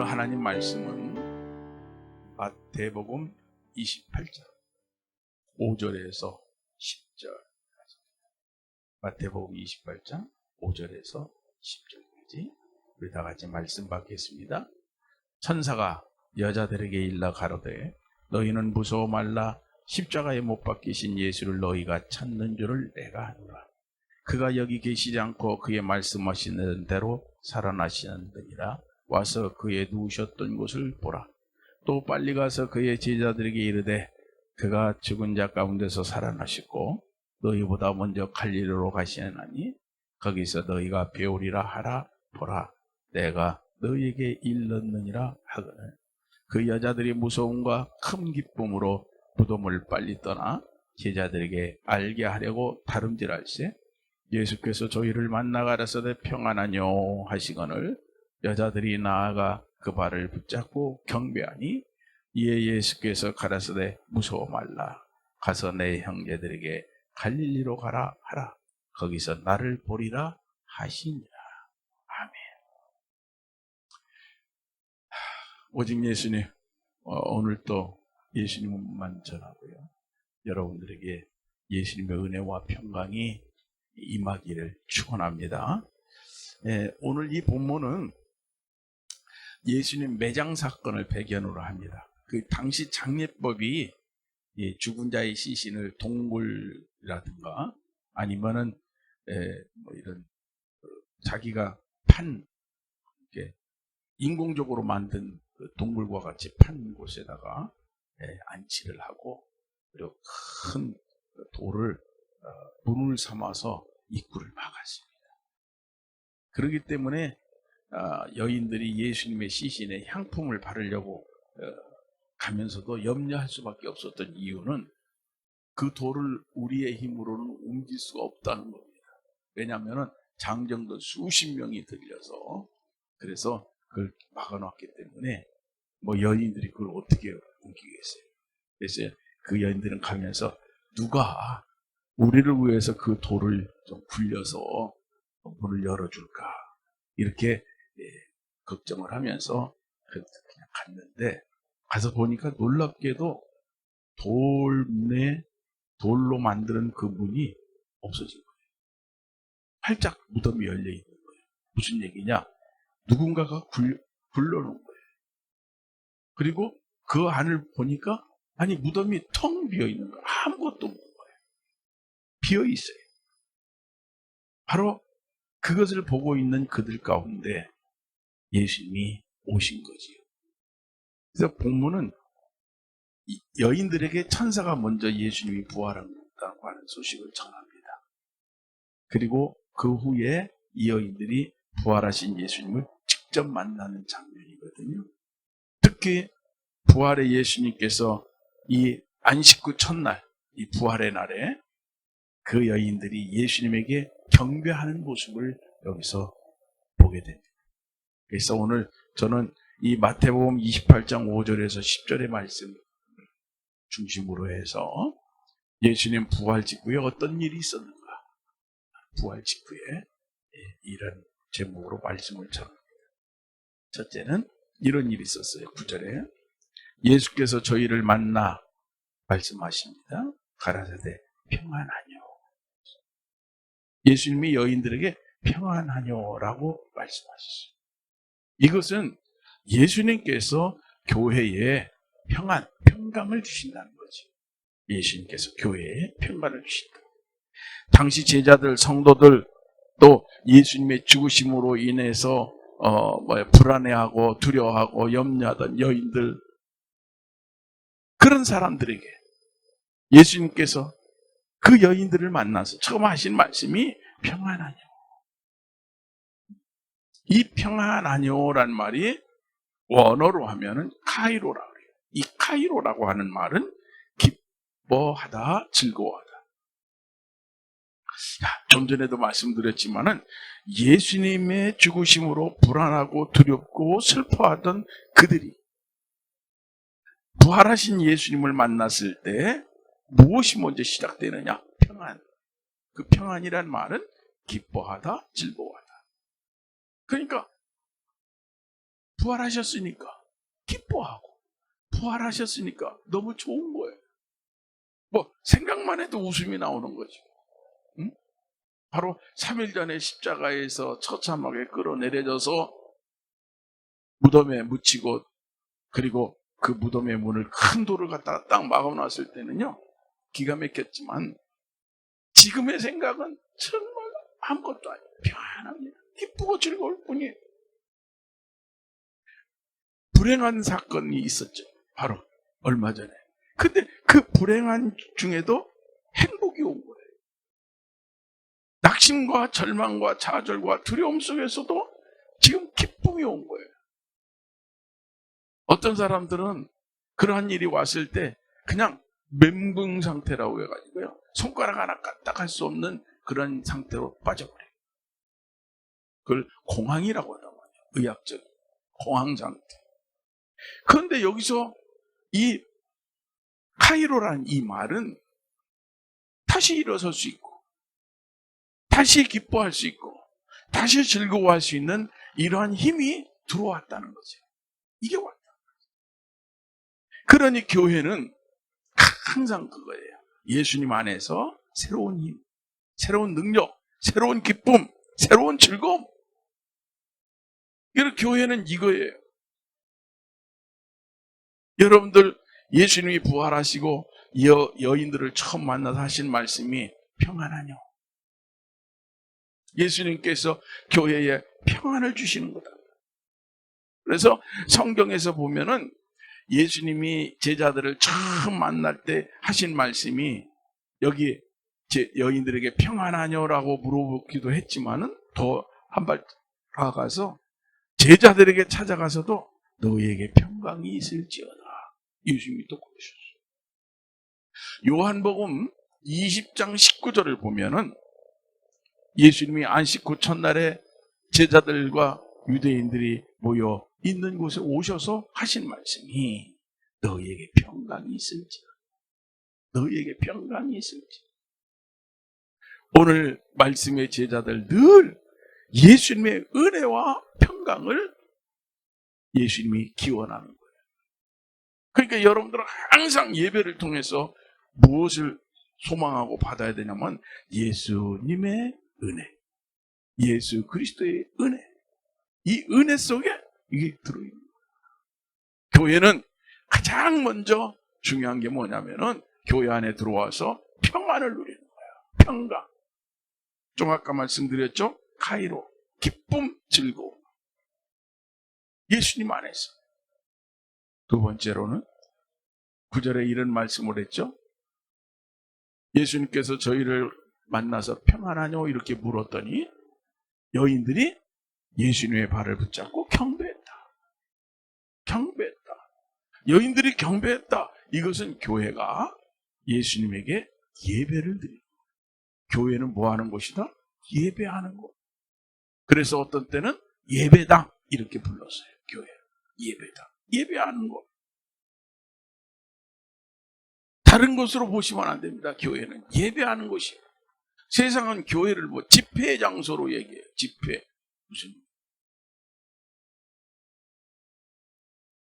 오늘 하나님 말씀은 마태복음 28장 5절에서 10절, 마태복음 28장 5절에서 10절까지 우리 다 같이 말씀 받겠습니다. 천사가 여자들에게 일러 가로되 너희는 무서워 말라. 십자가에 못 박히신 예수를 너희가 찾는 줄을 내가 아노라. 그가 여기 계시지 않고 그의 말씀하시는 대로 살아나시느니라. 와서 그의 누우셨던 곳을 보라. 또 빨리 가서 그의 제자들에게 이르되 그가 죽은 자 가운데서 살아나시고 너희보다 먼저 갈릴리로 가시나니 거기서 너희가 배우리라 하라. 보라, 내가 너희에게 일렀느니라 하거늘. 그 여자들이 무서움과 큰 기쁨으로 무덤을 빨리 떠나 제자들에게 알게 하려고 다름질할세 예수께서 저희를 만나 가라사대 평안하뇨 하시거늘. 여자들이 나아가 그 발을 붙잡고 경배하니 이에 예수께서 가라사대 무서워 말라. 가서 내 형제들에게 갈릴리로 가라 하라. 거기서 나를 보리라 하시니라. 아멘. 오직 예수님, 오늘 또 예수님만 전하고요, 여러분들에게 예수님의 은혜와 평강이 임하기를 축원합니다. 오늘 이 본문은 예수님 매장 사건을 배경으로 합니다. 그 당시 장례법이 죽은 자의 시신을 동굴이라든가 아니면은 이런 자기가 이렇게 인공적으로 만든 그 동굴과 같이 판 곳에다가 안치를 하고, 그리고 큰 돌을 문을 삼아서 입구를 막았습니다. 그렇기 때문에 여인들이 예수님의 시신에 향품을 바르려고 가면서도 염려할 수밖에 없었던 이유는 그 돌을 우리의 힘으로는 옮길 수가 없다는 겁니다. 왜냐하면 장정도 수십 명이 들려서, 그래서 그걸 막아놨기 때문에 여인들이 그걸 어떻게 옮기겠어요. 그래서 그 여인들은 가면서 누가 우리를 위해서 그 돌을 좀 굴려서 문을 열어줄까, 이렇게 걱정을 하면서 그냥 갔는데, 가서 보니까 놀랍게도 돌로 만드는 그 문이 없어진 거예요. 활짝 무덤이 열려 있는 거예요. 무슨 얘기냐? 누군가가 굴러놓은 거예요. 그리고 그 안을 보니까 무덤이 텅 비어 있는 거예요. 아무것도 없는 거예요. 비어 있어요. 바로 그것을 보고 있는 그들 가운데 예수님이 오신 거지요. 그래서 본문은 여인들에게 천사가 먼저 예수님이 부활한다고 하는 소식을 전합니다. 그리고 그 후에 이 여인들이 부활하신 예수님을 직접 만나는 장면이거든요. 특히 부활의 예수님께서 이 안식구 첫날, 이 부활의 날에 그 여인들이 예수님에게 경배하는 모습을 여기서 보게 됩니다. 그래서 오늘 저는 이 마태복음 28장 5절에서 10절의 말씀 중심으로 해서 예수님 부활 직후에 어떤 일이 있었는가, 부활 직후에 이런 제목으로 말씀을 전합니다. 첫째는 이런 일이 있었어요. 9절에 예수께서 저희를 만나 말씀하십니다. 가라사대 평안하뇨. 예수님이 여인들에게 평안하뇨라고 말씀하셨어요. 이것은 예수님께서 교회에 평강을 주신다는 거지. 예수님께서 교회에 평강을 주신다. 당시 제자들, 성도들, 또 예수님의 죽으심으로 인해서 불안해하고 두려워하고 염려하던 여인들, 그런 사람들에게 예수님께서 그 여인들을 만나서 처음 하신 말씀이 평안하뇨. 이 평안하뇨란 말이 원어로 하면은 카이로라고 해요. 이 카이로라고 하는 말은 기뻐하다, 즐거워하다. 좀 전에도 말씀드렸지만은 예수님의 죽으심으로 불안하고 두렵고 슬퍼하던 그들이 부활하신 예수님을 만났을 때 무엇이 먼저 시작되느냐? 평안. 그 평안이란 말은 기뻐하다, 즐거워하다. 그러니까 부활하셨으니까 기뻐하고, 부활하셨으니까 너무 좋은 거예요. 뭐 생각만 해도 웃음이 나오는 거죠. 응? 바로 3일 전에 십자가에서 처참하게 끌어내려져서 무덤에 묻히고, 그리고 그 무덤의 문을 큰 돌을 갖다가 딱 막아놨을 때는요, 기가 막혔지만 지금의 생각은 정말 아무것도 아니에요. 편안합니다. 기쁘고 즐거울 뿐이에요. 불행한 사건이 있었죠. 바로 얼마 전에. 근데 그 불행한 중에도 행복이 온 거예요. 낙심과 절망과 좌절과 두려움 속에서도 지금 기쁨이 온 거예요. 어떤 사람들은 그러한 일이 왔을 때 그냥 멘붕 상태라고 해가지고요, 손가락 하나 까딱할 수 없는 그런 상태로 빠져버려요. 그걸 공황이라고 하는 거예요. 의학적 공황 상태. 그런데 여기서 이 카이로란 이 말은 다시 일어설 수 있고, 다시 기뻐할 수 있고, 다시 즐거워할 수 있는 이러한 힘이 들어왔다는 거죠. 이게 왔다. 그러니 교회는 항상 그거예요. 예수님 안에서 새로운 힘, 새로운 능력, 새로운 기쁨, 새로운 즐거움. 이런 교회는 이거예요. 여러분들 예수님이 부활하시고 여인들을 처음 만나서 하신 말씀이 평안하뇨. 예수님께서 교회에 평안을 주시는 거다. 그래서 성경에서 보면은 예수님이 제자들을 처음 만날 때 하신 말씀이, 여기 여인들에게 평안하뇨라고 물어보기도 했지만은 더 한 발 나아가서 제자들에게 찾아가서도 너희에게 평강이 있을지어다. 예수님이 또 그러셨어요. 요한복음 20장 19절을 보면은 예수님이 안식 후 첫날에 제자들과 유대인들이 모여 있는 곳에 오셔서 하신 말씀이 너희에게 평강이 있을지어다. 너희에게 평강이 있을지어다. 오늘 말씀의 제자들 늘 예수님의 은혜와 평강을 예수님이 기원하는 거예요. 그러니까 여러분들은 항상 예배를 통해서 무엇을 소망하고 받아야 되냐면 예수님의 은혜, 예수 그리스도의 은혜, 이 은혜 속에 이게 들어있는 거예요. 교회는 가장 먼저 중요한 게 뭐냐면은 교회 안에 들어와서 평안을 누리는 거예요. 평강. 좀 아까 말씀드렸죠? 카이로, 기쁨, 즐거움. 예수님 안에서. 두 번째로는 9절에 이런 말씀을 했죠. 예수님께서 저희를 만나서 평안하뇨 이렇게 물었더니 여인들이 예수님의 발을 붙잡고 경배했다. 경배했다. 여인들이 경배했다. 이것은 교회가 예수님에게 예배를 드리는 거예요. 교회는 뭐 하는 곳이다? 예배하는 곳. 그래서 어떤 때는 예배당 이렇게 불렀어요. 교회. 예배당. 예배하는 곳. 다른 것으로 보시면 안 됩니다. 교회는 예배하는 곳이에요. 세상은 교회를 뭐 집회 장소로 얘기해요. 집회. 무슨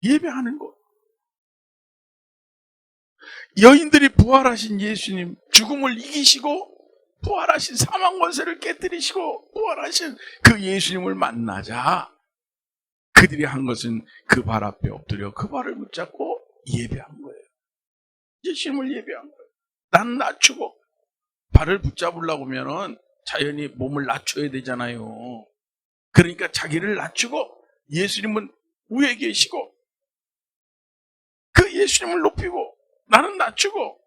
예배하는 곳. 여인들이 부활하신 예수님, 죽음을 이기시고 부활하신 사망 권세를 깨뜨리시고 부활하신 그 예수님을 만나자 그들이 한 것은 그 발 앞에 엎드려 그 발을 붙잡고 예배한 거예요. 예수님을 예배한 거예요. 난 낮추고, 발을 붙잡으려고 하면은 자연히 몸을 낮춰야 되잖아요. 그러니까 자기를 낮추고 예수님은 위에 계시고 그 예수님을 높이고 나는 낮추고,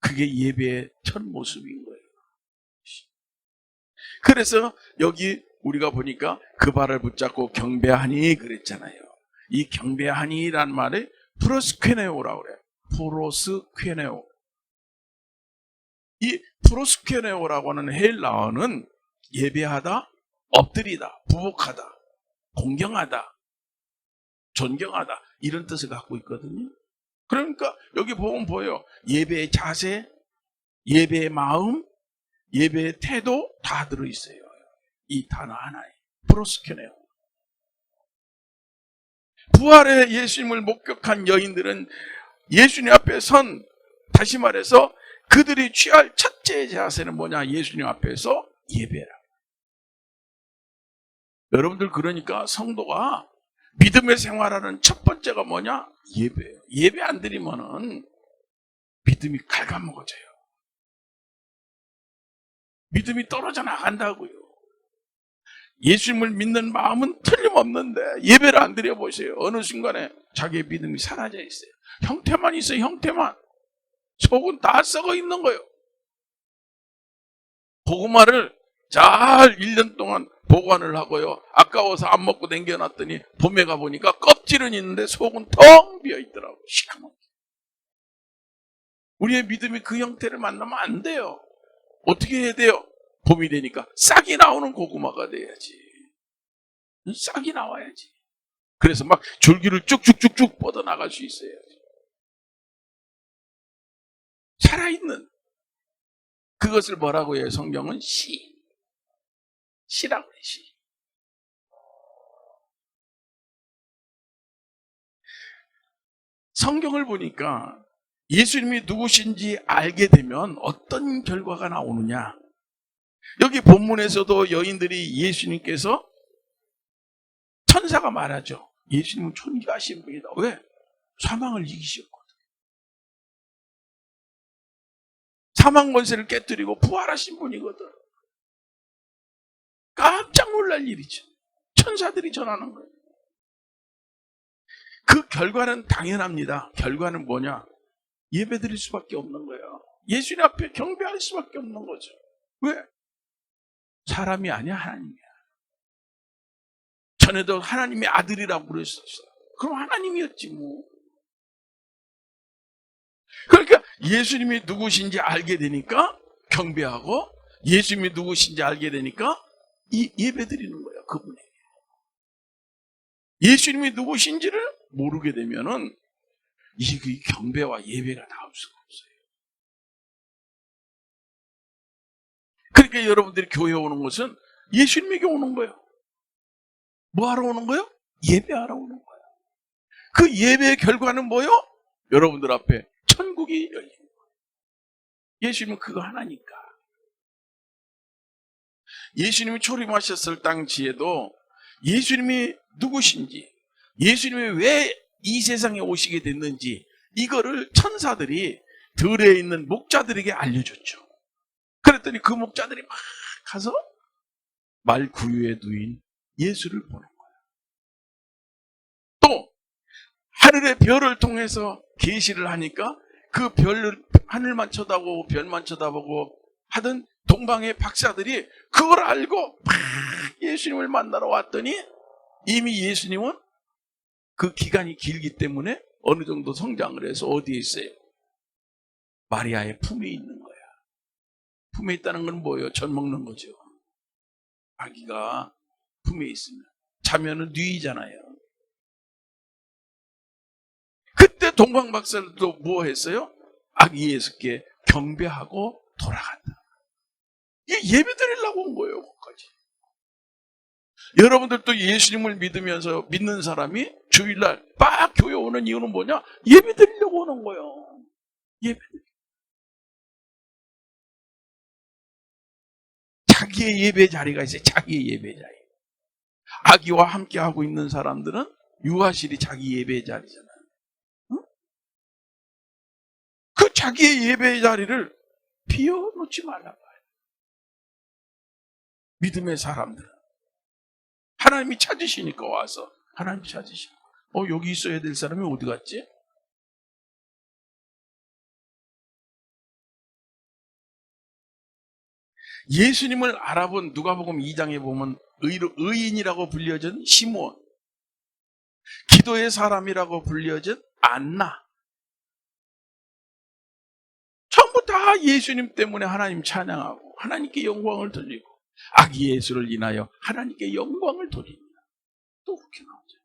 그게 예배의 첫 모습인 거예요. 그래서 여기 우리가 보니까 그 발을 붙잡고 경배하니 그랬잖아요. 이 경배하니란 말이 프로스케네오라고 그래요. 프로스케네오. 이 프로스케네오라고 하는 헬라어는 예배하다, 엎드리다, 부복하다, 공경하다, 존경하다 이런 뜻을 갖고 있거든요. 그러니까 여기 보면 보여요. 예배의 자세, 예배의 마음, 예배의 태도 다 들어있어요. 이 단어 하나에 프로스케네오. 부활의 예수님을 목격한 여인들은 예수님 앞에 선, 다시 말해서 그들이 취할 첫째 자세는 뭐냐? 예수님 앞에서 예배라. 여러분들, 그러니까 성도가 믿음의 생활하는 첫 번째가 뭐냐? 예배예요. 예배 안 드리면은 믿음이 갉아먹어져요. 믿음이 떨어져 나간다고요. 예수님을 믿는 마음은 틀림없는데 예배를 안 드려보세요. 어느 순간에 자기의 믿음이 사라져 있어요. 형태만 있어요. 형태만. 속은 다 썩어 있는 거예요. 복음화를 잘 1년 동안 보관을 하고요. 아까워서 안 먹고 남겨놨더니 봄에 가보니까 껍질은 있는데 속은 텅 비어 있더라고요. 시커멓게. 우리의 믿음이 그 형태를 만나면 안 돼요. 어떻게 해야 돼요? 봄이 되니까 싹이 나오는 고구마가 돼야지. 싹이 나와야지. 그래서 막 줄기를 쭉쭉쭉쭉 뻗어나갈 수 있어야지. 살아있는 그것을 뭐라고 해요? 성경은 시라고 해요. 시. 성경을 보니까 예수님이 누구신지 알게 되면 어떤 결과가 나오느냐? 여기 본문에서도 여인들이 예수님께서, 천사가 말하죠. 예수님은 존귀하신 분이다. 왜? 사망을 이기셨거든. 사망 권세를 깨뜨리고 부활하신 분이거든. 깜짝 놀랄 일이죠. 천사들이 전하는 거예요. 그 결과는 당연합니다. 결과는 뭐냐? 예배드릴 수밖에 없는 거예요. 예수님 앞에 경배할 수밖에 없는 거죠. 왜? 사람이 아니야, 하나님이야. 전에도 하나님의 아들이라고 그랬었어요. 그럼 하나님이었지 뭐. 그러니까 예수님이 누구신지 알게 되니까 경배하고, 예수님이 누구신지 알게 되니까 예배드리는 거예요. 그분에게. 예수님이 누구신지를 모르게 되면은 이 경배와 예배가 나올 수가 없어요. 그러니까 여러분들이 교회에 오는 것은 예수님에게 오는 거예요. 뭐 하러 오는 거예요? 예배하러 오는 거예요. 그 예배의 결과는 뭐예요? 여러분들 앞에 천국이 열리는 거예요. 예수님은 그거 하나니까. 예수님이 초림하셨을 당시에도 예수님이 누구신지, 예수님이 왜 이 세상에 오시게 됐는지, 이거를 천사들이 들에 있는 목자들에게 알려줬죠. 그랬더니 그 목자들이 막 가서 말 구유에 누인 예수를 보는 거예요. 또 하늘의 별을 통해서 계시를 하니까 그 별을, 하늘만 쳐다보고 별만 쳐다보고 하던 동방의 박사들이 그걸 알고 막 예수님을 만나러 왔더니, 이미 예수님은 그 기간이 길기 때문에 어느 정도 성장을 해서 어디에 있어요? 마리아의 품에 있는 거야. 품에 있다는 건 뭐예요? 젖 먹는 거죠. 아기가 품에 있으면, 자면은 뉘이잖아요. 그때 동방 박사들도 뭐 했어요? 아기 예수께 경배하고 돌아간다. 이게 예배 드리려고 온 거예요. 거기까지. 여러분들도 예수님을 믿으면서, 믿는 사람이 주일날 빡 교회 오는 이유는 뭐냐? 예배 드리려고 오는 거예요. 예배 드리려고. 자기의 예배 자리가 있어요. 자기의 예배 자리. 아기와 함께 하고 있는 사람들은 유아실이 자기 예배 자리잖아요. 응? 그 자기의 예배 자리를 비워놓지 말라고 해요. 믿음의 사람들은 하나님이 찾으시니까 와서, 하나님이 찾으시니까 여기 있어야 될 사람이 어디 갔지? 예수님을 알아본 누가복음 2장에 보면 의인이라고 불려진 시므온, 기도의 사람이라고 불려진 안나, 전부 다 예수님 때문에 하나님 찬양하고 하나님께 영광을 돌리고 아기 예수를 인하여 하나님께 영광을 돌립니다. 또 그렇게 나오죠.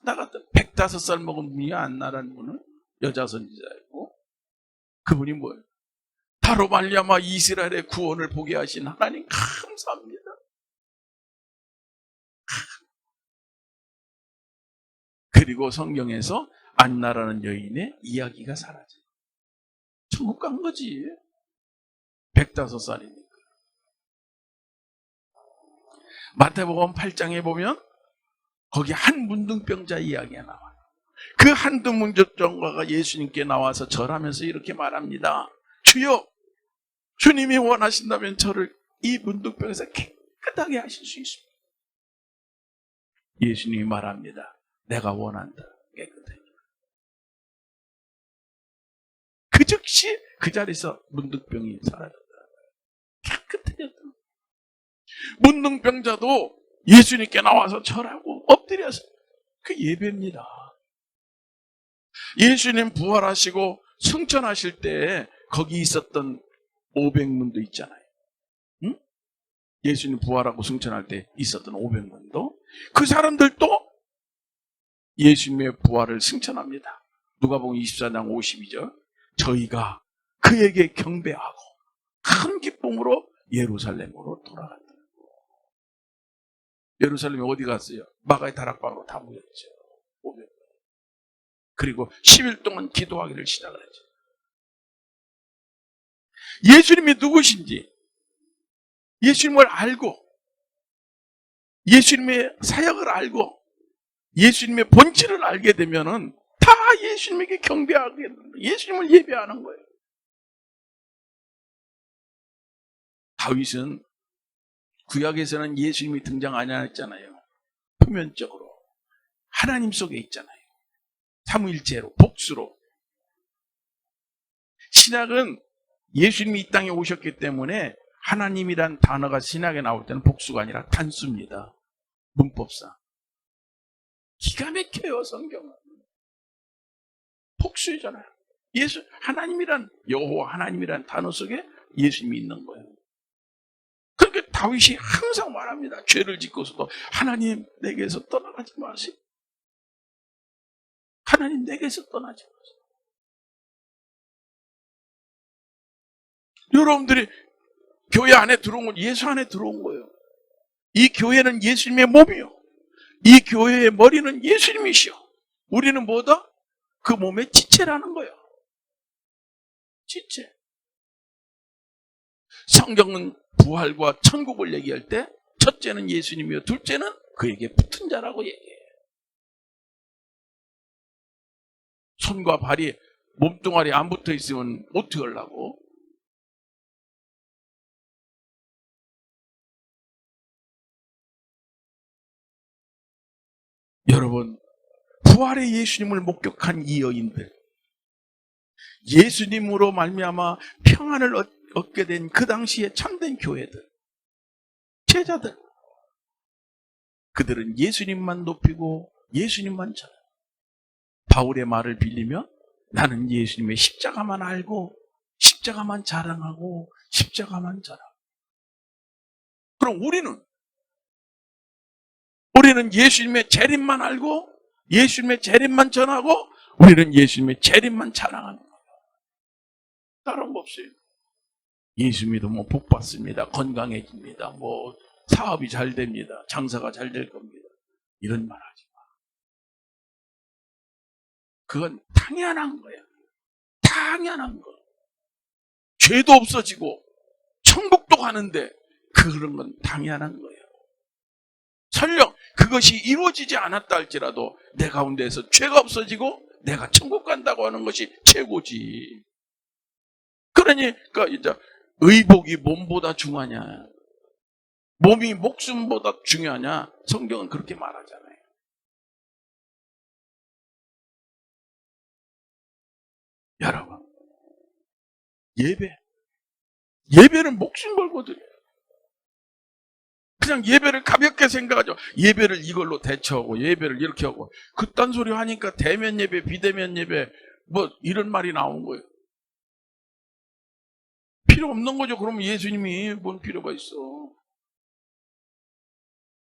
나 같은 105살 먹은 분이 안나라는 분은 여자 선지자이고, 그분이 뭐예요? 다로 말미암아 이스라엘의 구원을 보게 하신 하나님 감사합니다. 그리고 성경에서 안나라는 여인의 이야기가 사라져. 천국 간 거지. 105살이니까. 마태복음 8장에 보면 거기 한 문둥병자 이야기가 나와요. 그 한 문둥병자가 예수님께 나와서 절하면서 이렇게 말합니다. 주여, 주님이 원하신다면 저를 이 문둥병에서 깨끗하게 하실 수 있습니다. 예수님이 말합니다. 내가 원한다. 깨끗해. 그 즉시 그 자리에서 문둥병이 사라졌다. 깨끗해졌다. 문둥병자도 예수님께 나와서 절하고 엎드려서 그 예배입니다. 예수님 부활하시고 승천하실 때 거기 있었던 500문도 있잖아요. 응? 예수님 부활하고 승천할 때 있었던 500문도 그 사람들도 예수님의 부활을 승천합니다. 누가복음 24장 52절 저희가 그에게 경배하고 큰 기쁨으로 예루살렘으로 돌아갔다. 예루살렘에 어디 갔어요? 마가의 다락방으로 다 모였죠. 500명. 그리고 10일 동안 기도하기를 시작을 했죠. 예수님이 누구신지 예수님을 알고 예수님의 사역을 알고 예수님의 본질을 알게 되면은 다 예수님에게 경배하게 되는 거예요. 예수님을 예배하는 거예요. 다윗은 구약에서는 예수님이 등장 안 했잖아요. 표면적으로 하나님 속에 있잖아요. 삼위일체로 복수로. 신약은 예수님이 이 땅에 오셨기 때문에 하나님이란 단어가 신약에 나올 때는 복수가 아니라 단수입니다. 문법상. 기가 막혀요, 성경은. 복수잖아요. 하나님이란, 여호와 하나님이란 단어 속에 예수님이 있는 거예요. 그러니까 다윗이 항상 말합니다. 죄를 짓고서도 하나님 내게서 떠나가지 마세요. 하나님 내게서 떠나지 마세요. 여러분들이 교회 안에 들어온 건 예수 안에 들어온 거예요. 이 교회는 예수님의 몸이요. 이 교회의 머리는 예수님이시요. 우리는 뭐다? 그 몸의 지체라는 거예요. 지체. 성경은 부활과 천국을 얘기할 때 첫째는 예수님이요. 둘째는 그에게 붙은 자라고 얘기해요. 손과 발이 몸뚱아리 안 붙어 있으면 어떻게 하려고? 여러분, 부활의 예수님을 목격한 이 여인들, 예수님으로 말미암아 평안을 얻게 된 그 당시에 참된 교회들, 제자들, 그들은 예수님만 높이고 예수님만 전해. 바울의 말을 빌리며 나는 예수님의 십자가만 알고 십자가만 자랑하고 십자가만 전하고. 그럼 우리는 예수님의 재림만 알고 예수님의 재림만 전하고 우리는 예수님의 재림만 자랑하는 거예요. 다른 거 없어요. 예수 믿으면 복 받습니다. 건강해집니다. 사업이 잘 됩니다. 장사가 잘 될 겁니다. 이런 말 하지 마. 그건 당연한 거야. 당연한 거. 죄도 없어지고 천국도 가는데 그런 건 당연한 거예요. 설령 그것이 이루어지지 않았다 할지라도 내 가운데에서 죄가 없어지고 내가 천국 간다고 하는 것이 최고지. 그러니까 이제 의복이 몸보다 중요하냐, 몸이 목숨보다 중요하냐, 성경은 그렇게 말하잖아요. 여러분, 예배는 목숨 걸고 드려요. 그냥 예배를 가볍게 생각하죠. 예배를 이걸로 대처하고 예배를 이렇게 하고 그딴 소리 하니까 대면 예배, 비대면 예배 이런 말이 나온 거예요. 필요 없는 거죠. 그러면 예수님이 뭔 필요가 있어.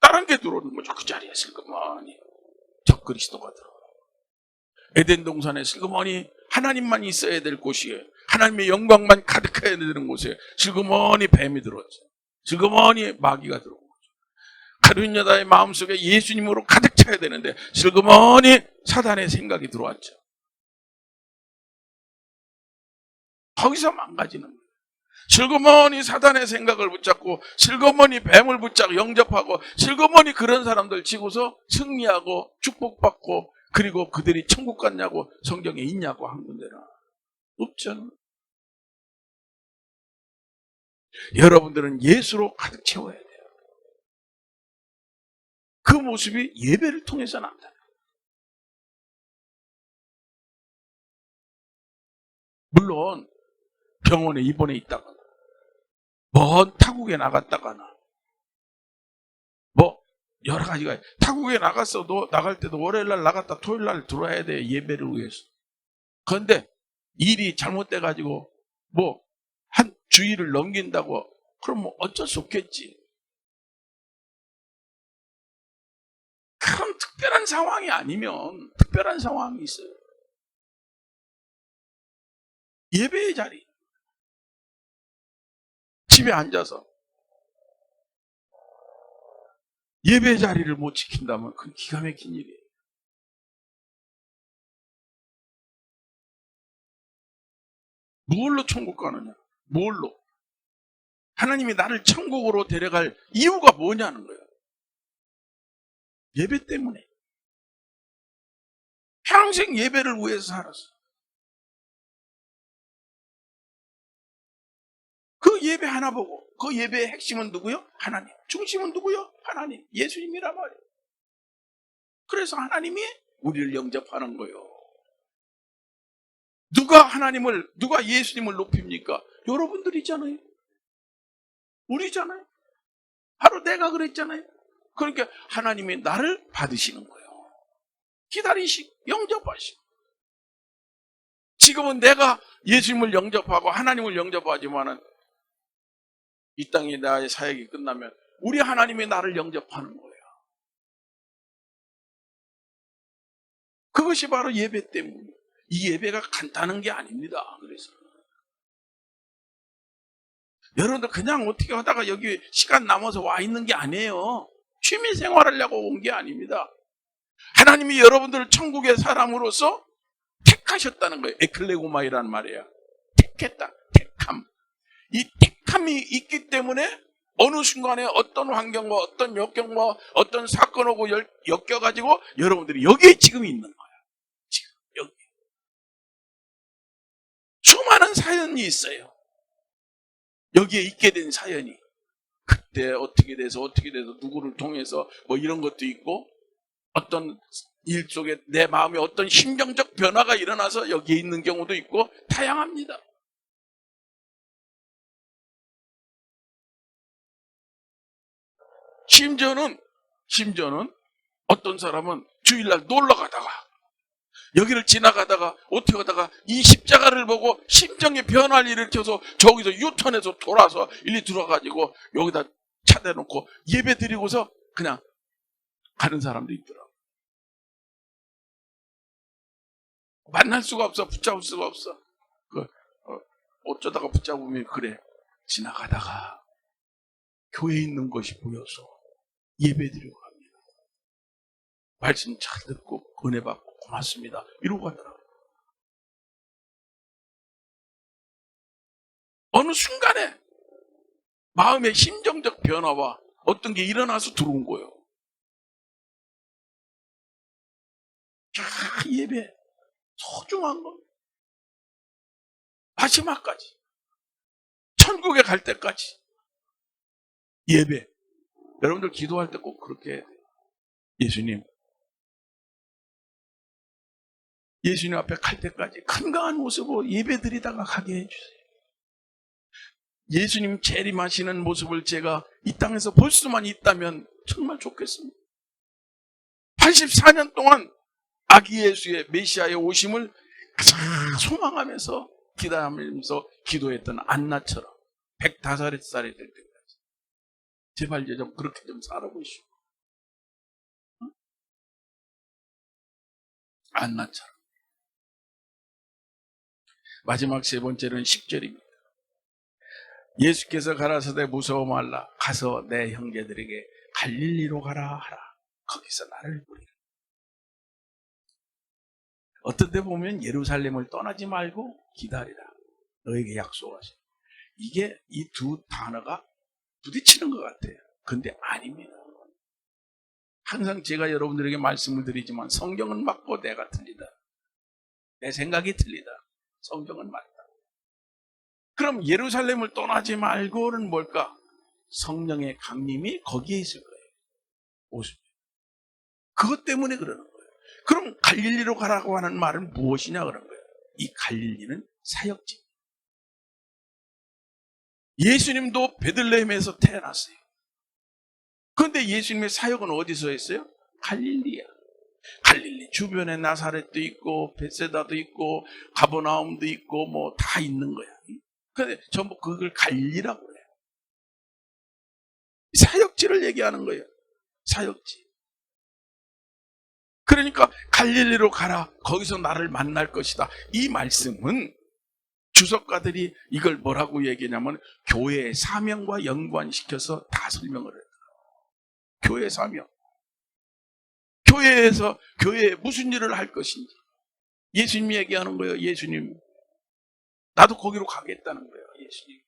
다른 게 들어오는 거죠. 그 자리에 슬그머니 적그리스도가 들어와. 에덴 동산에 슬그머니 하나님만 있어야 될 곳이에요. 하나님의 영광만 가득해야 되는 곳에 슬그머니 뱀이 들어왔죠. 슬그머니 마귀가 들어온 거죠. 가룟 여자의 마음속에 예수님으로 가득 차야 되는데 슬그머니 사단의 생각이 들어왔죠. 거기서 망가지는 거예요. 슬그머니 사단의 생각을 붙잡고 슬그머니 뱀을 붙잡고 영접하고 슬그머니 그런 사람들 치고서 승리하고 축복받고 그리고 그들이 천국 갔냐고 성경에 있냐고 한 군데나 없잖아요. 여러분들은 예수로 가득 채워야 돼요. 그 모습이 예배를 통해서 나타나요. 물론 병원에 입원해 있다거나 먼 타국에 나갔다거나 뭐 여러 가지가 타국에 나갔어도 나갈 때도 월요일날 나갔다 토요일날 들어와야 돼. 예배를 위해서. 그런데 일이 잘못돼 가지고 뭐 한 주일을 넘긴다고 그럼 뭐 어쩔 수 없겠지. 그런 특별한 상황이 아니면 특별한 상황이 있어요. 예배의 자리 집에 앉아서 예배 자리를 못 지킨다면 그건 기가 막힌 일이에요. 무엇로 천국 가느냐? 무엇로? 하나님이 나를 천국으로 데려갈 이유가 뭐냐는 거예요. 예배 때문에. 평생 예배를 위해서 살았어. 그 예배 하나 보고 그 예배의 핵심은 누구요? 하나님. 중심은 누구요? 하나님. 예수님이란 말이에요. 그래서 하나님이 우리를 영접하는 거예요. 누가 예수님을 높입니까? 여러분들이잖아요. 우리잖아요. 바로 내가 그랬잖아요. 그러니까 하나님이 나를 받으시는 거예요. 기다리시고 영접하시고. 지금은 내가 예수님을 영접하고 하나님을 영접하지만은 이 땅에 나의 사역이 끝나면 우리 하나님이 나를 영접하는 거예요. 그것이 바로 예배 때문이에요. 이 예배가 간단한 게 아닙니다. 그래서 여러분들 그냥 어떻게 하다가 여기 시간 남아서 와 있는 게 아니에요. 취미 생활하려고 온 게 아닙니다. 하나님이 여러분들을 천국의 사람으로서 택하셨다는 거예요. 에클레고마이라는 말이에요. 택했다. 택함. 이 택함이 있기 때문에 어느 순간에 어떤 환경과 어떤 역경과 어떤 사건하고 엮여가지고 여러분들이 여기에 지금 있는 거예요. 지금 여기. 수많은 사연이 있어요. 여기에 있게 된 사연이. 그때 어떻게 돼서 누구를 통해서 뭐 이런 것도 있고 어떤 일 속에 내 마음에 어떤 심정적 변화가 일어나서 여기에 있는 경우도 있고 다양합니다. 심지어는 어떤 사람은 주일날 놀러 가다가 여기를 지나가다가 어떻게 하다가 이 십자가를 보고 심정의 변화를 일으켜서 저기서 유턴해서 돌아서 일리 들어가지고 여기다 차 대놓고 예배 드리고서 그냥 가는 사람도 있더라고. 만날 수가 없어. 붙잡을 수가 없어. 어쩌다가 붙잡으면 그래. 지나가다가 교회에 있는 것이 보여서 예배 드리고 갑니다. 말씀 잘 듣고 은혜 받고 고맙습니다. 이러고 가더라고요. 어느 순간에 마음의 심정적 변화와 어떤 게 일어나서 들어온 거예요. 예배 소중한 거. 마지막까지. 천국에 갈 때까지. 예배. 여러분들 기도할 때 꼭 그렇게 해야 돼요. 예수님 앞에 갈 때까지 건강한 모습으로 예배 드리다가 가게 해주세요. 예수님 재림하시는 모습을 제가 이 땅에서 볼 수만 있다면 정말 좋겠습니다. 84년 동안 아기 예수의 메시아의 오심을 가장 소망하면서 기다리면서 기도했던 안나처럼 105살이 될 때까지 제발 좀 그렇게 좀 살아보시오. 안나처럼. 마지막 세 번째는 10절입니다. 예수께서 가라사대 무서워 말라. 가서 내 형제들에게 갈릴리로 가라 하라. 거기서 나를 보리라. 어떤 데 보면 예루살렘을 떠나지 말고 기다리라. 너에게 약속하시. 이게 이 두 단어가 부딪히는 것 같아요. 근데 아닙니다. 항상 제가 여러분들에게 말씀을 드리지만 성경은 맞고 내가 틀리다. 내 생각이 틀리다. 성경은 맞다. 그럼 예루살렘을 떠나지 말고는 뭘까? 성령의 강림이 거기에 있을 거예요. 오십. 그것 때문에 그러는 거예요. 그럼 갈릴리로 가라고 하는 말은 무엇이냐 그런 거예요. 이 갈릴리는 사역지. 예수님도 베들레헴에서 태어났어요. 그런데 예수님의 사역은 어디서 했어요? 갈릴리야. 갈릴리 주변에 나사렛도 있고 베세다도 있고 가버나움도 있고 뭐 다 있는 거야. 그런데 전부 그걸 갈릴리라고 그래요. 사역지를 얘기하는 거예요. 사역지. 그러니까 갈릴리로 가라. 거기서 나를 만날 것이다. 이 말씀은 주석가들이 이걸 뭐라고 얘기하냐면 교회의 사명과 연관시켜서 다 설명을 해요. 교회의 사명. 교회에서 교회에 무슨 일을 할 것인지. 예수님이 얘기하는 거예요. 예수님. 나도 거기로 가겠다는 거예요. 예수님.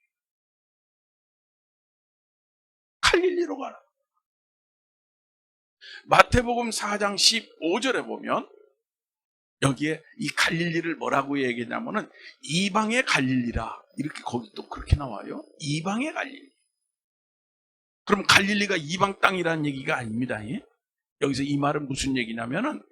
갈릴리로 가라. 마태복음 4장 15절에 보면 여기에 이 갈릴리를 뭐라고 얘기하냐면은 이방의 갈릴리라. 이렇게 거기 또 그렇게 나와요. 이방의 갈릴리. 그럼 갈릴리가 이방 땅이라는 얘기가 아닙니다. 예? 여기서 이 말은 무슨 얘기냐면은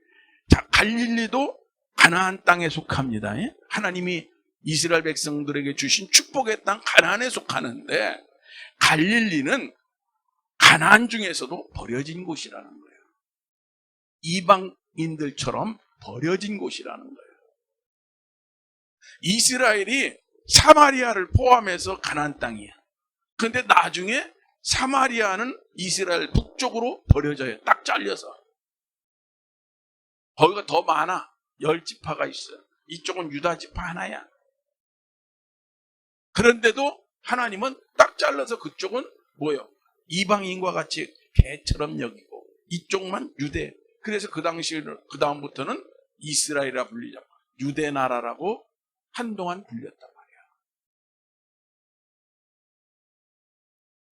자, 갈릴리도 가나안 땅에 속합니다. 예? 하나님이 이스라엘 백성들에게 주신 축복의 땅 가나안에 속하는데 갈릴리는 가나안 중에서도 버려진 곳이라는 거예요. 이방인들처럼 버려진 곳이라는 거예요. 이스라엘이 사마리아를 포함해서 가나안 땅이야. 그런데 나중에 사마리아는 이스라엘 북쪽으로 버려져요. 딱 잘려서. 거기가 더 많아. 10지파가 있어요. 이쪽은 유다지파 하나야. 그런데도 하나님은 딱 잘라서 그쪽은 뭐예요? 이방인과 같이 개처럼 여기고 이쪽만 유대. 그래서 그 다음부터는 이스라엘이라 불리자. 유대 나라라고 한동안 불렸단 말이야.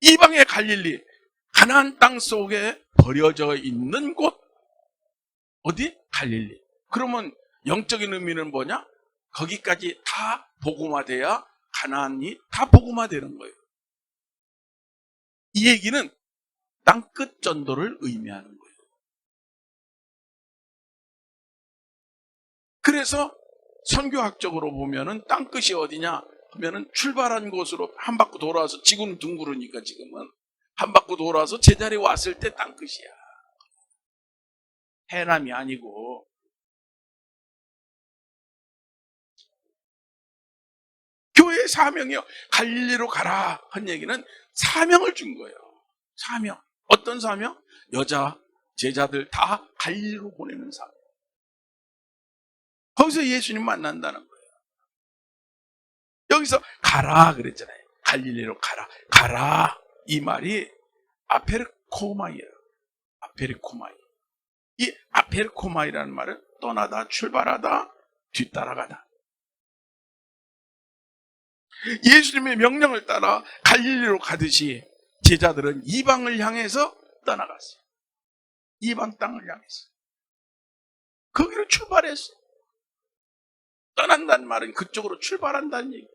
이방의 갈릴리, 가나안 땅 속에 버려져 있는 곳. 어디? 갈릴리. 그러면 영적인 의미는 뭐냐? 거기까지 다 복음화돼야 가나안이 다 복음화되는 거예요. 이 얘기는 땅끝 전도를 의미하는 거예요. 그래서 선교학적으로 보면은 땅끝이 어디냐 하면은 출발한 곳으로 한 바퀴 돌아와서 지구는 둥그러니까 지금은 한 바퀴 돌아와서 제자리에 왔을 때 땅끝이야. 해남이 아니고. 교회의 사명이요. 갈릴리로 가라 한 얘기는 사명을 준 거예요. 사명. 어떤 사명? 여자 제자들 다 갈릴리로 보내는 사명. 거기서 예수님 만난다는 거예요. 여기서 가라 그랬잖아요. 갈릴리로 가라. 가라. 이 말이 아페르코마이에요. 아페르코마이. 이 아페르코마이라는 말은 떠나다, 출발하다, 뒤따라가다. 예수님의 명령을 따라 갈릴리로 가듯이 제자들은 이방을 향해서 떠나갔어요. 이방 땅을 향해서. 거기로 출발했어요. 떠난다는 말은 그쪽으로 출발한다는 얘기예요.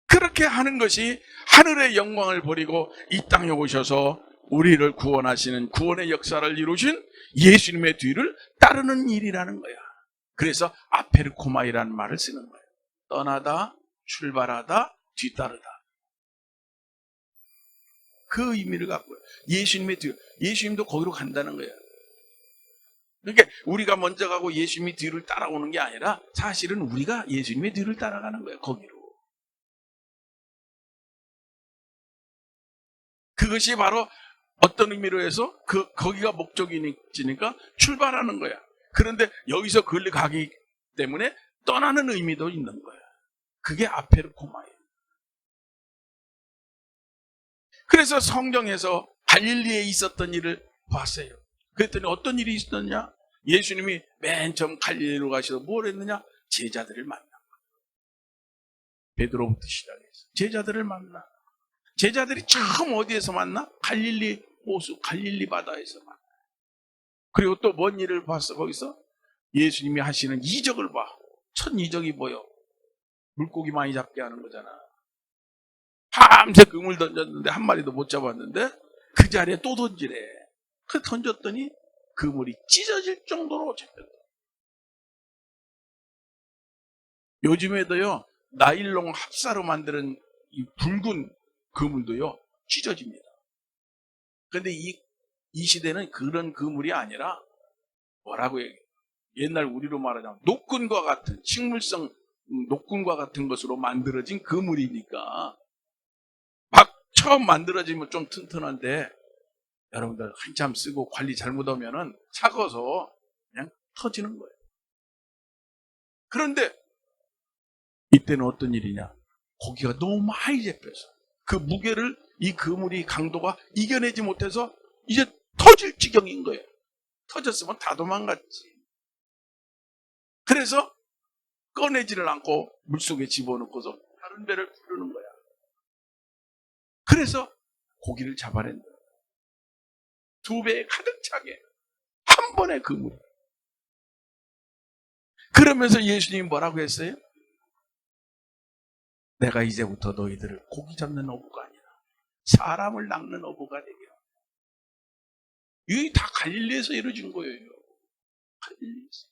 그렇게 하는 것이 하늘의 영광을 버리고 이 땅에 오셔서 우리를 구원하시는 구원의 역사를 이루신 예수님의 뒤를 따르는 일이라는 거야. 그래서 아페르코마이라는 말을 쓰는 거예요. 떠나다, 출발하다, 뒤따르다. 그 의미를 갖고요. 예수님의 뒤, 예수님도 거기로 간다는 거예요. 그러니까 우리가 먼저 가고 예수님이 뒤를 따라오는 게 아니라 사실은 우리가 예수님의 뒤를 따라가는 거예요. 거기로. 그것이 바로 어떤 의미로 해서 거기가 목적이니까 출발하는 거야. 그런데 여기서 걸리 가기 때문에 떠나는 의미도 있는 거야. 그게 아페르코마예요. 그래서 성경에서 갈릴리에 있었던 일을 봤어요. 그랬더니 어떤 일이 있었냐? 예수님이 맨 처음 갈릴리로 가셔서 뭘 했느냐? 제자들을 만나. 베드로부터 시작해서 제자들을 만나. 제자들이 처음 어디에서 만나? 갈릴리 호수, 갈릴리 바다에서 만나. 그리고 또 뭔 일을 봤어? 거기서 예수님이 하시는 이적을 봐. 첫 이적이 뭐요? 물고기 많이 잡게 하는 거잖아. 밤새 그물 던졌는데 한 마리도 못 잡았는데 그 자리에 또 던지래. 그 던졌더니 그물이 찢어질 정도로 잡혔다. 요즘에도요, 나일론 합사로 만드는 이 붉은 그물도요 찢어집니다. 그런데 이 시대는 그런 그물이 아니라 뭐라고 얘기해요? 옛날 우리로 말하자면 노끈과 같은 식물성 노끈과 같은 것으로 만들어진 그물이니까 막 처음 만들어지면 좀 튼튼한데 여러분들 한참 쓰고 관리 잘못하면은 삭아서 그냥 터지는 거예요. 그런데 이때는 어떤 일이냐? 고기가 너무 많이 잡혀서 그 무게를 이 그물이 강도가 이겨내지 못해서 이제 터질 지경인 거예요. 터졌으면 다 도망갔지. 그래서 꺼내지를 않고 물속에 집어넣고서 다른 배를 부르는 거야. 그래서 고기를 잡아낸다. 두 배에 가득 차게 한 번에 그물. 그러면서 예수님이 뭐라고 했어요? 내가 이제부터 너희들을 고기 잡는 어부가 아니라 사람을 낚는 어부가 되게. 이게 다 갈릴리에서 이루어진 거예요. 갈릴리에서.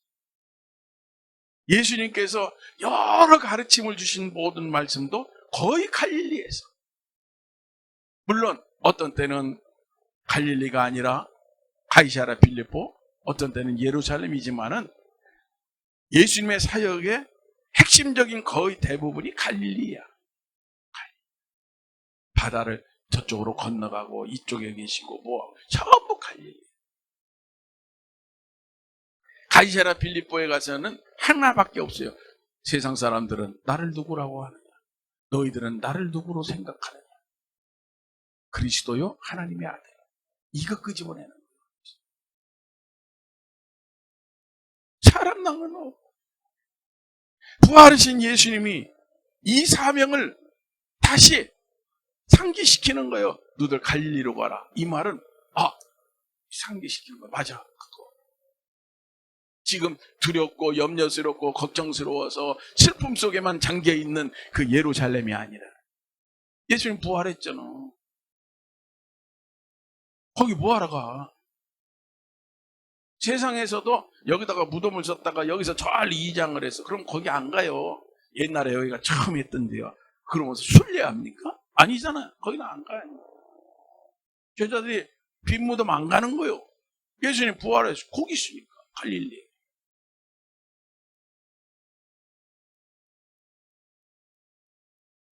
예수님께서 여러 가르침을 주신 모든 말씀도 거의 갈릴리에서. 물론 어떤 때는 갈릴리가 아니라 가이사랴 빌립보, 어떤 때는 예루살렘이지만은 예수님의 사역의 핵심적인 거의 대부분이 갈릴리야. 바다를 저쪽으로 건너가고 이쪽에 계시고 뭐 전부 갈릴리. 가이사랴 빌립보에 가서는 하나밖에 없어요. 세상 사람들은 나를 누구라고 하느냐? 너희들은 나를 누구로 생각하느냐? 그리스도요? 하나님의 아들. 이거 끄집어내는 거예요. 사람 낚는 거. 부활하신 예수님이 이 사명을 다시 상기시키는 거예요. 너희들 갈릴리로 가라. 이 말은 상기시키는 거야. 맞아. 그거. 지금 두렵고 염려스럽고 걱정스러워서 슬픔 속에만 잠겨있는 그 예루살렘이 아니라 예수님 부활했잖아. 거기 뭐하러 가? 세상에서도 여기다가 무덤을 졌다가 여기서 절 이장을 해서 그럼 거기 안 가요. 옛날에 여기가 처음 했던데요. 그러면서 순례합니까? 아니잖아요. 거기는 안 가요. 제자들이 빈 무덤 안 가는 거요. 예수님 부활해서 거기 있으니까 갈릴리.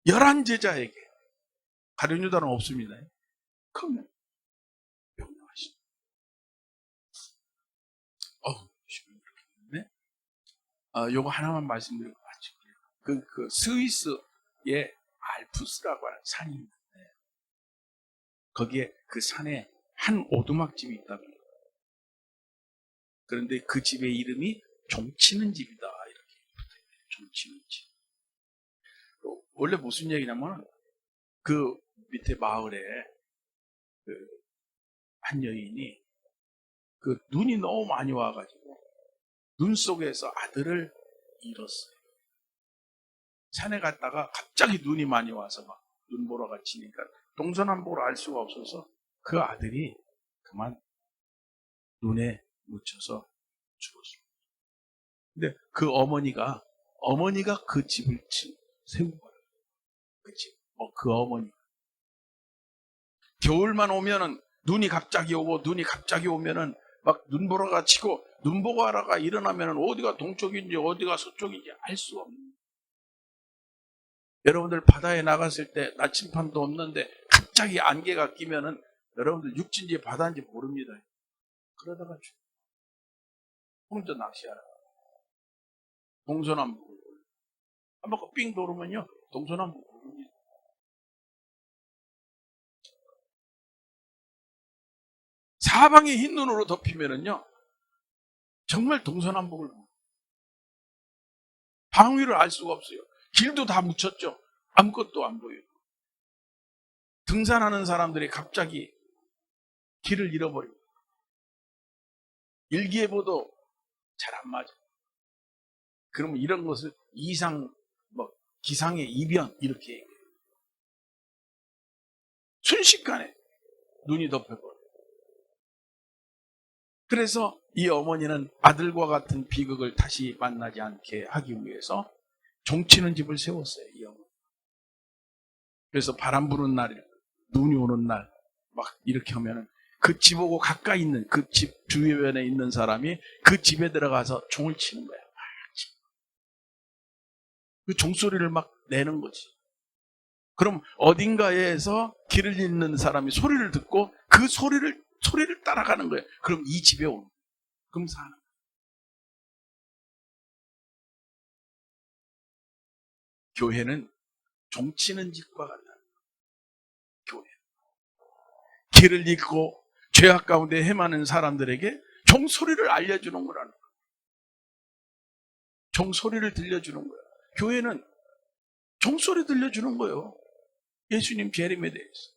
11제자에게 가룟 유다는 없습니다. 그러면 명령하시죠. 네? 요거 하나만 말씀드리고 마칠게요. 그 스위스의 알프스라고 하는 산이 있는데 거기에 그 산에 한 오두막집이 있답니다. 그런데 그 집의 이름이 종치는 집이다. 이렇게 붙어있대요. 종치는 집. 원래 무슨 얘기냐면 그 밑에 마을에 그 한 여인이 그 눈이 너무 많이 와가지고 눈 속에서 아들을 잃었어요. 산에 갔다가 갑자기 눈이 많이 와서 막 눈보라가 치니까 동서남북을 알 수가 없어서 그 아들이 그만 눈에 묻혀서 죽었습니다. 근데 그 어머니가 그 집을 세운 거예요. 그 집. 그 어머니. 겨울만 오면은 눈이 갑자기 오면은 막 눈보라가 치고 눈보라가 일어나면은 어디가 동쪽인지 어디가 서쪽인지 알 수가 없는. 여러분들 바다에 나갔을 때 나침판도 없는데 갑자기 안개가 끼면은 여러분들 육지인지 바다인지 모릅니다. 그러다가 혼자 낚시하라. 동서남북. 한번 삥 돌으면요 동서남북. 사방에 흰 눈으로 덮이면은요, 정말 동서남북을 방위를 알 수가 없어요. 길도 다 묻혔죠. 아무것도 안 보여요. 등산하는 사람들이 갑자기 길을 잃어버려요. 일기예보도 잘 안 맞아. 그러면 이런 것을 기상의 이변 이렇게 얘기해요. 순식간에 눈이 덮여버려요. 그래서 이 어머니는 아들과 같은 비극을 다시 만나지 않게 하기 위해서 종치는 집을 세웠어요. 이 어머니. 그래서 바람 부는 날, 눈이 오는 날 막 이렇게 하면은 그 집하고 가까이 있는 그 집 주변에 있는 사람이 그 집에 들어가서 종을 치는 거야. 그 종소리를 막 내는 거지. 그럼 어딘가에서 길을 잃는 사람이 소리를 듣고 그 소리를 따라가는 거예요. 그럼 이 집에 오는 거예요. 그럼 사는 거예요. 교회는 종치는 집과 같다. 교회. 길을 잃고 죄악 가운데 헤매는 사람들에게 종소리를 알려주는 거라는 거예요. 종소리를 들려주는 거예요. 교회는 종소리 들려주는 거예요. 예수님 재림에 대해서.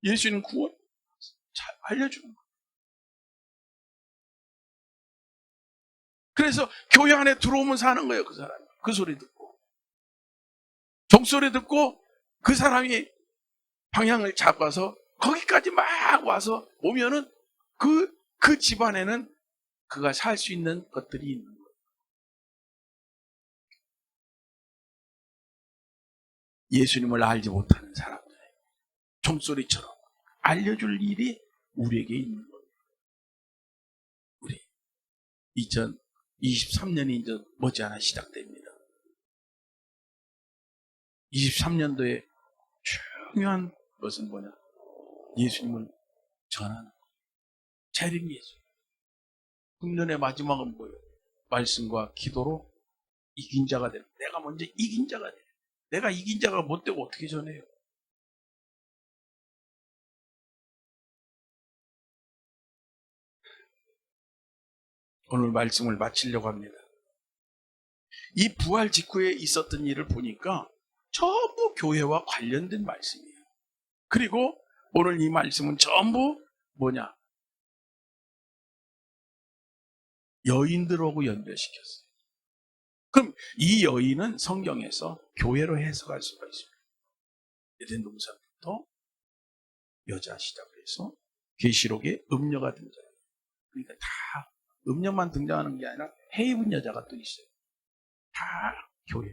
예수님 구원 잘 알려주는 거예요. 그래서 교회 안에 들어오면 사는 거예요. 그 사람이. 그 소리 듣고. 종소리 듣고 그 사람이 방향을 잡아서 거기까지 막 와서 오면은 그 집안에는 그가 살 수 있는 것들이 있는 거예요. 예수님을 알지 못하는 사람들 종소리처럼 알려줄 일이 우리에게 있는 거예요. 우리 2023년이 이제 머지않아 시작됩니다. 23년도에 중요한 것은 뭐냐? 예수님을 전하는 재림 예수. 금년의 마지막은 뭐예요? 말씀과 기도로 이긴 자가 되는. 내가 먼저 이긴 자가 되는. 내가 이긴 자가 못 되고 어떻게 전해요? 오늘 말씀을 마치려고 합니다. 이 부활 직후에 있었던 일을 보니까 전부 교회와 관련된 말씀이에요. 그리고 오늘 이 말씀은 전부 뭐냐? 여인들하고 연결시켰어요. 그럼 이 여인은 성경에서 교회로 해석할 수가 있습니다. 에덴 동산부터 여자 시작해서 계시록에 음녀가 등장해요. 그러니까 다 음녀만 등장하는 게 아니라 해 입은 여자가 또 있어요. 다 교회.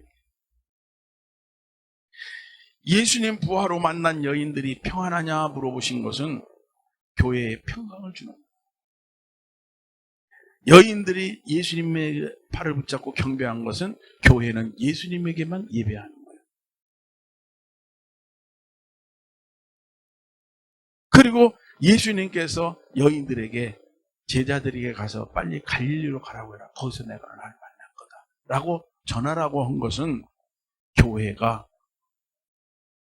예수님 부활로 만난 여인들이 평안하냐 물어보신 것은 교회에 평강을 주는 거예요. 여인들이 예수님의 팔을 붙잡고 경배한 것은 교회는 예수님에게만 예배하는 거예요. 그리고 예수님께서 여인들에게 제자들에게 가서 빨리 갈릴리로 가라고 해라. 거기서 내가 나를 만날 거다. 라고 전하라고 한 것은 교회가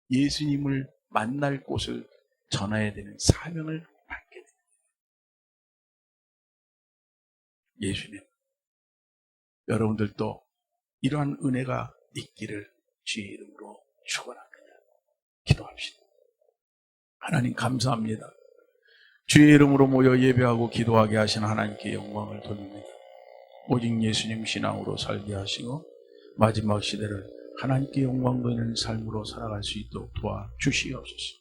예수님을 만날 곳을 전해야 되는 사명을 받게 됩니다. 예수님, 여러분들도 이러한 은혜가 있기를 주의 이름으로 축원합니다. 기도합시다. 하나님 감사합니다. 주의 이름으로 모여 예배하고 기도하게 하신 하나님께 영광을 돌립니다. 오직 예수님 신앙으로 살게 하시고 마지막 시대를 하나님께 영광 돌리는 삶으로 살아갈 수 있도록 도와주시옵소서.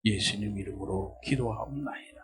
예수님 이름으로 기도하옵나이다.